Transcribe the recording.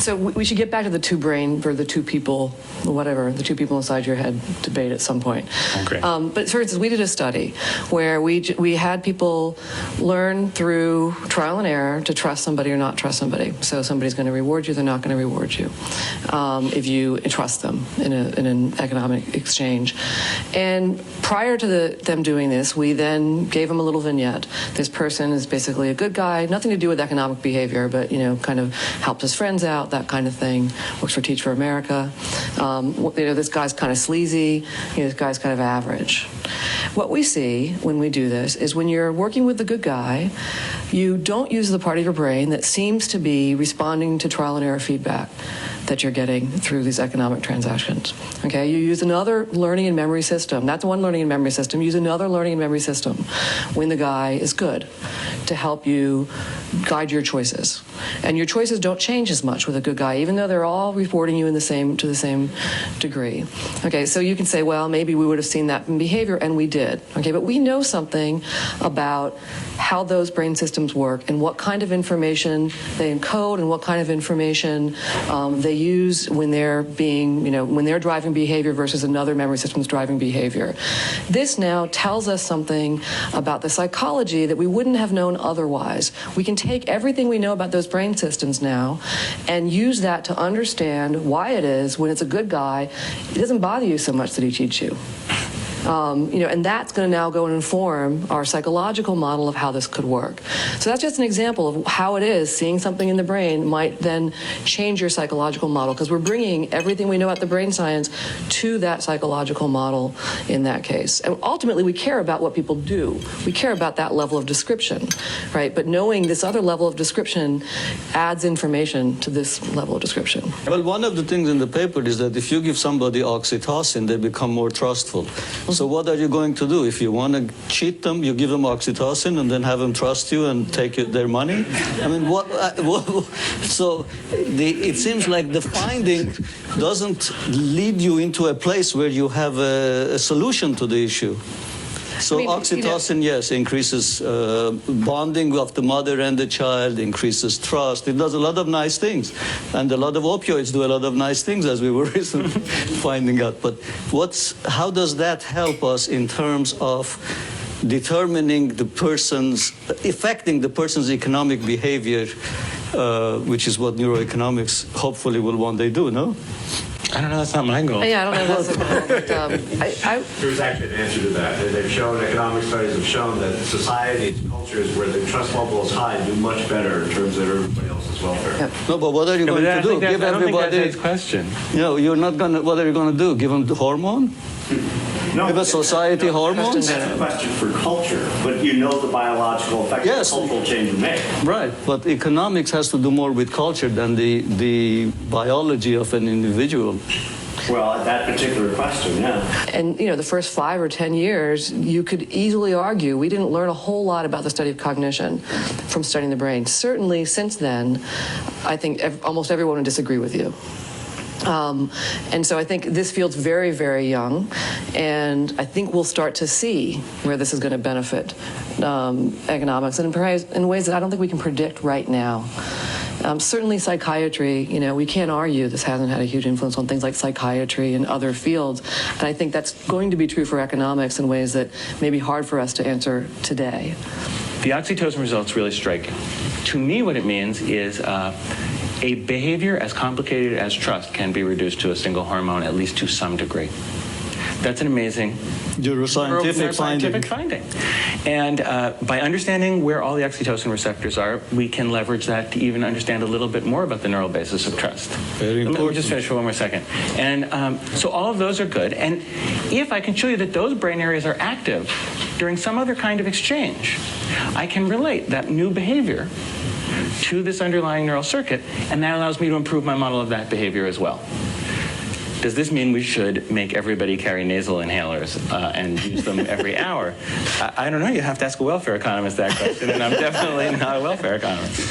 So we should get back to the two brain or the two people, whatever, the two people inside your head debate at some point. Okay. But for instance, we did a study where we had people learn through trial and error to trust somebody or not trust somebody. So somebody's going to reward you, they're not going to reward you if you trust them in an economic exchange. And prior to them doing this, we then gave them a little vignette. This person is basically a good guy, nothing to do with economic behavior, but kind of helps his friends out, that kind of thing. Works for Teach for America. This guy's kind of sleazy. This guy's kind of average. What we see when we do this is when you're working with the good guy, you don't use the part of your brain that seems to be responding to trial and error feedback that you're getting through these economic transactions. Okay, you use another learning and memory system. That's one learning and memory system. Use another learning and memory system when the guy is good to help you guide your choices. And your choices don't change as much with a good guy, even though they're all rewarding you to the same degree. Okay, so you can say, well, maybe we would have seen that in behavior, and we did. Okay, but we know something about how those brain systems work and what kind of information they encode and what kind of information they use when they're when they're driving behavior versus another memory system's driving behavior. This now tells us something about the psychology that we wouldn't have known otherwise. We can take everything we know about those brain systems now and use that to understand why it is when it's a good guy, it doesn't bother you so much that he cheats you. And that's going to now go and inform our psychological model of how this could work. So that's just an example of how it is seeing something in the brain might then change your psychological model, because we're bringing everything we know about the brain science to that psychological model in that case. And ultimately, we care about what people do. We care about that level of description, right? But knowing this other level of description adds information to this level of description. Well, one of the things in the paper is that if you give somebody oxytocin, they become more trustful. So what are you going to do? If you want to cheat them, you give them oxytocin and then have them trust you and take their money? I mean, it seems like the finding doesn't lead you into a place where you have a solution to the issue. So oxytocin, yes, increases bonding of the mother and the child, increases trust. It does a lot of nice things. And a lot of opioids do a lot of nice things, as we were recently finding out. But how does that help us in terms of determining affecting the person's economic behavior, which is what neuroeconomics hopefully will one day do, no? I don't know, that's not my goal. Yeah, I don't know if that's a goal. But, There's actually an answer to that. They've shown, economic studies have shown that societies, cultures where the trust level is high do much better in terms of everybody else's welfare. Yep. No, but what are you going to do? Give everybody... I don't think that's his question. No, you're not going to... What are you going to do? Give them the hormone? No, give a society hormones? That's a question for culture, but you know the biological effects yes. of cultural change will make. Right, but economics has to do more with culture than the biology of an individual. Well, that particular question, yeah. And, the first 5 or 10 years, you could easily argue we didn't learn a whole lot about the study of cognition from studying the brain. Certainly, since then, I think almost everyone would disagree with you. And so I think this field's very, very young, and I think we'll start to see where this is going to benefit economics, and in ways that I don't think we can predict right now. Certainly psychiatry, we can't argue this hasn't had a huge influence on things like psychiatry and other fields, and I think that's going to be true for economics in ways that may be hard for us to answer today. The oxytocin result's really striking. To me, what it means is a behavior as complicated as trust can be reduced to a single hormone, at least to some degree. That's an amazing neuroscientific finding. And by understanding where all the oxytocin receptors are, we can leverage that to even understand a little bit more about the neural basis of trust. Very important. Let me just finish for one more second. And so all of those are good. And if I can show you that those brain areas are active during some other kind of exchange, I can relate that new behavior to this underlying neural circuit, and that allows me to improve my model of that behavior as well. Does this mean we should make everybody carry nasal inhalers and use them every hour? I don't know. You have to ask a welfare economist that question, and I'm definitely not a welfare economist.